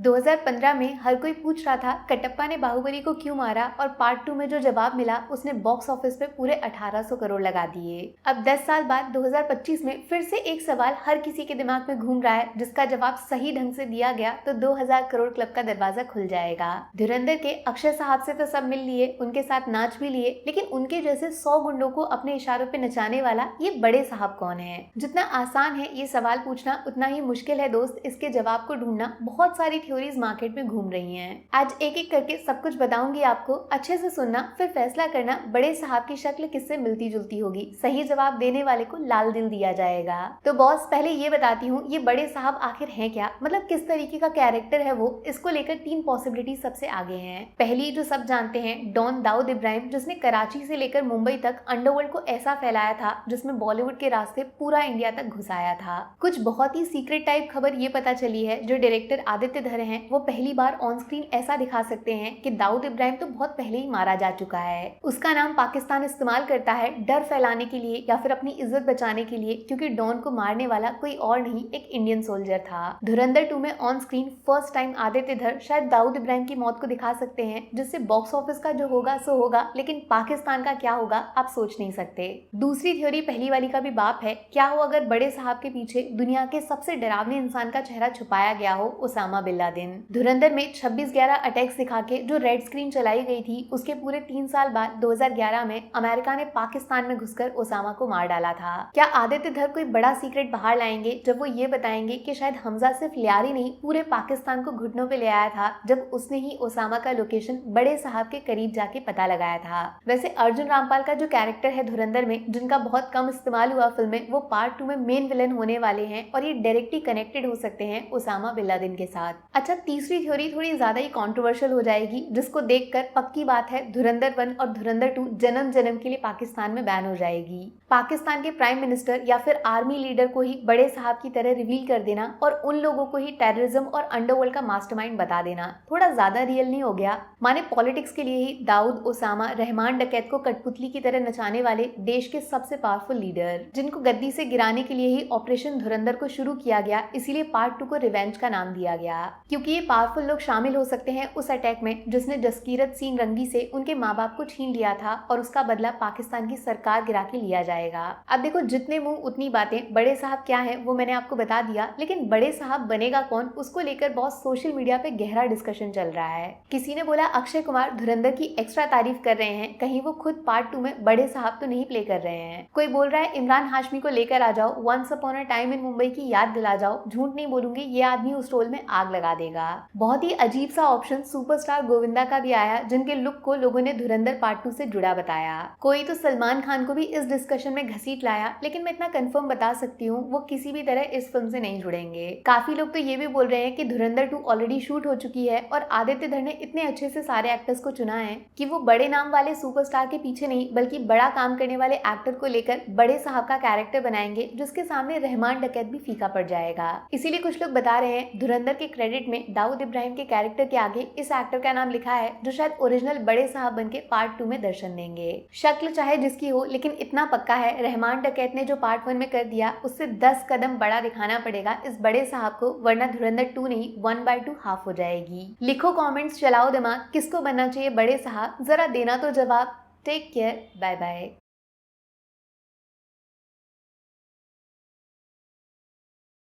2015 में हर कोई पूछ रहा था कटप्पा ने बाहुबली को क्यों मारा और पार्ट 2 में जो जवाब मिला उसने बॉक्स ऑफिस पे पूरे 1800 करोड़ लगा दिए। अब 10 साल बाद 2025 में फिर से एक सवाल हर किसी के दिमाग में घूम रहा है, जिसका जवाब सही ढंग से दिया गया तो 2000 करोड़ क्लब का दरवाजा खुल जाएगा। धुरंधर के अक्षय साहब से तो सब मिल लिए, उनके साथ नाच भी लिए, लेकिन उनके जैसे 100 गुंडों को अपने इशारों पे नचाने वाला ये बड़े साहब कौन है? जितना आसान है ये सवाल पूछना, उतना ही मुश्किल है दोस्त इसके जवाब को ढूंढना। बहुत सारी थ्योरीज मार्केट में घूम रही हैं। आज एक एक करके सब कुछ बताऊंगी आपको, अच्छे से सुनना, फिर फैसला करना बड़े साहब की शक्ल किससे मिलती जुलती होगी। सही जवाब देने वाले को लाल दिल दिया जाएगा। तो बॉस पहले ये बताती हूँ, ये बड़े साहब आखिर हैं क्या, मतलब किस तरीके का कैरेक्टर है वो। इसको लेकर 3 पॉसिबिलिटी सबसे आगे हैं। पहली जो सब जानते हैं, डॉन दाऊद इब्राहिम, जिसने कराची से लेकर मुंबई तक अंडरवर्ल्ड को ऐसा फैलाया था जिसमें बॉलीवुड के रास्ते पूरा इंडिया तक घुसाया था। कुछ बहुत ही सीक्रेट टाइप खबर ये पता चली है, जो डायरेक्टर आदित्य धर हैं वो पहली बार ऑन स्क्रीन ऐसा दिखा सकते हैं कि दाऊद इब्राहिम तो बहुत पहले ही मारा जा चुका है। उसका नाम पाकिस्तान इस्तेमाल करता है डर फैलाने के लिए या फिर अपनी इज्जत बचाने के लिए, क्योंकि डॉन को मारने वाला कोई और नहीं, एक इंडियन सोल्जर था। धुरंधर 2 में on screen first time Aditya धर शायद दाऊद इब्राहिम की मौत को दिखा सकते हैं, जिससे बॉक्स ऑफिस का जो होगा सो होगा, लेकिन पाकिस्तान का क्या होगा आप सोच नहीं सकते। दूसरी थ्योरी पहली वाली का भी बाप है। क्या हो अगर बड़े साहब के पीछे दुनिया के सबसे डरावने इंसान का चेहरा छुपाया गया हो, ओसामा बिन लादेन। धुरंधर में 26/11 अटैक्स दिखा के जो रेड स्क्रीन चलाई गई थी, उसके पूरे 3 साल बाद 2011 में अमेरिका ने पाकिस्तान में घुसकर ओसामा को मार डाला था। क्या आदित्य धर कोई बड़ा सीक्रेट बाहर लाएंगे जब वो ये बताएंगे कि शायद हमजा सिर्फ लियारी नहीं, पूरे पाकिस्तान को घुटनों पे ले आया था, जब उसने ही ओसामा का लोकेशन बड़े साहब के करीब जाके पता लगाया था। वैसे अर्जुन रामपाल का जो कैरेक्टर है धुरंधर में, जिनका बहुत कम इस्तेमाल हुआ फिल्म में, वो पार्ट 2 में मेन विलन होने वाले हैं और ये डायरेक्टली कनेक्टेड हो सकते हैं ओसामा बिन लादेन के साथ। अच्छा, तीसरी थ्योरी थोड़ी ज्यादा ही कंट्रोवर्शियल हो जाएगी, जिसको देखकर पक्की बात है धुरंधर 1 और धुरंधर 2 जन्म जन्म के लिए पाकिस्तान में बैन हो जाएगी। पाकिस्तान के प्राइम मिनिस्टर या फिर आर्मी लीडर को ही बड़े साहब की तरह रिवील कर देना और उन लोगों को ही टेररिज्म और अंडरवर्ल्ड का मास्टरमाइंड बता देना थोड़ा ज्यादा रियल नहीं हो गया? माने पॉलिटिक्स के लिए ही दाऊद, ओसामा, रहमान डकैत को कठपुतली की तरह नचाने वाले देश के सबसे पावरफुल लीडर, जिनको गद्दी से गिराने के लिए ही ऑपरेशन धुरंधर को शुरू किया गया, इसीलिए पार्ट 2 को रिवेंज का नाम दिया गया, क्योंकि ये पावरफुल लोग शामिल हो सकते हैं उस अटैक में जिसने जसकीरत सिंह रंगी से उनके माँ बाप को छीन लिया था, और उसका बदला पाकिस्तान की सरकार गिरा के लिया जाएगा। अब देखो, जितने मुंह उतनी बातें। बड़े साहब क्या है वो मैंने आपको बता दिया, लेकिन बड़े साहब बनेगा कौन, उसको लेकर बहुत सोशल मीडिया पे गहरा डिस्कशन चल रहा है। किसी ने बोला अक्षय कुमार धुरंधर की एक्स्ट्रा तारीफ कर रहे हैं, कहीं वो खुद पार्ट 2 में बड़े साहब तो नहीं प्ले कर रहे हैं। कोई बोल रहा है इमरान हाशमी को लेकर आ जाओ, once upon a time in Mumbai की याद दिला जाओ। झूठ नहीं बोलूंगी, ये आदमी उस रोल में आग लगा देगा। बहुत ही अजीब सा ऑप्शन सुपरस्टार गोविंदा का भी आया, जिनके लुक को लोगों ने धुरंधर पार्ट 2 से जुड़ा बताया। कोई तो सलमान खान को भी इस डिस्कशन में घसीट लाया, लेकिन मैं इतना कंफर्म बता सकती हूँ वो किसी भी तरह इस फिल्म से नहीं जुड़ेंगे। काफी लोग तो ये भी बोल रहे हैं कि धुरंधर 2 ऑलरेडी शूट हो चुकी है और आदित्य धर ने इतने अच्छे से सारे एक्टर्स को चुना है कि वो बड़े नाम वाले सुपरस्टार के पीछे नहीं, बल्कि बड़ा काम करने वाले एक्टर को लेकर बड़े साहब का कैरेक्टर बनाएंगे, जिसके सामने रहमान डकैत भी फीका पड़ जाएगा। इसीलिए कुछ लोग बता रहे हैं धुरंधर के क्रेडिट में दाऊद इब्राहिम के कैरेक्टर के आगे इस एक्टर का नाम लिखा है, जो शायद ओरिजिनल बड़े साहब बनके पार्ट 2 में दर्शन देंगे। शक्ल चाहे जिसकी हो, लेकिन इतना पक्का है रहमान डकैत ने जो पार्ट 1 में कर दिया, उससे 10 कदम बड़ा दिखाना पड़ेगा इस बड़े साहब को, वरना धुरंधर 2 नहीं 1/2 हाफ हो जाएगी। लिखो कमेंट्स, चलाओ दिमाग, किसको बनना चाहिए बड़े साहब, जरा देना तो जवाब। Take care, bye bye.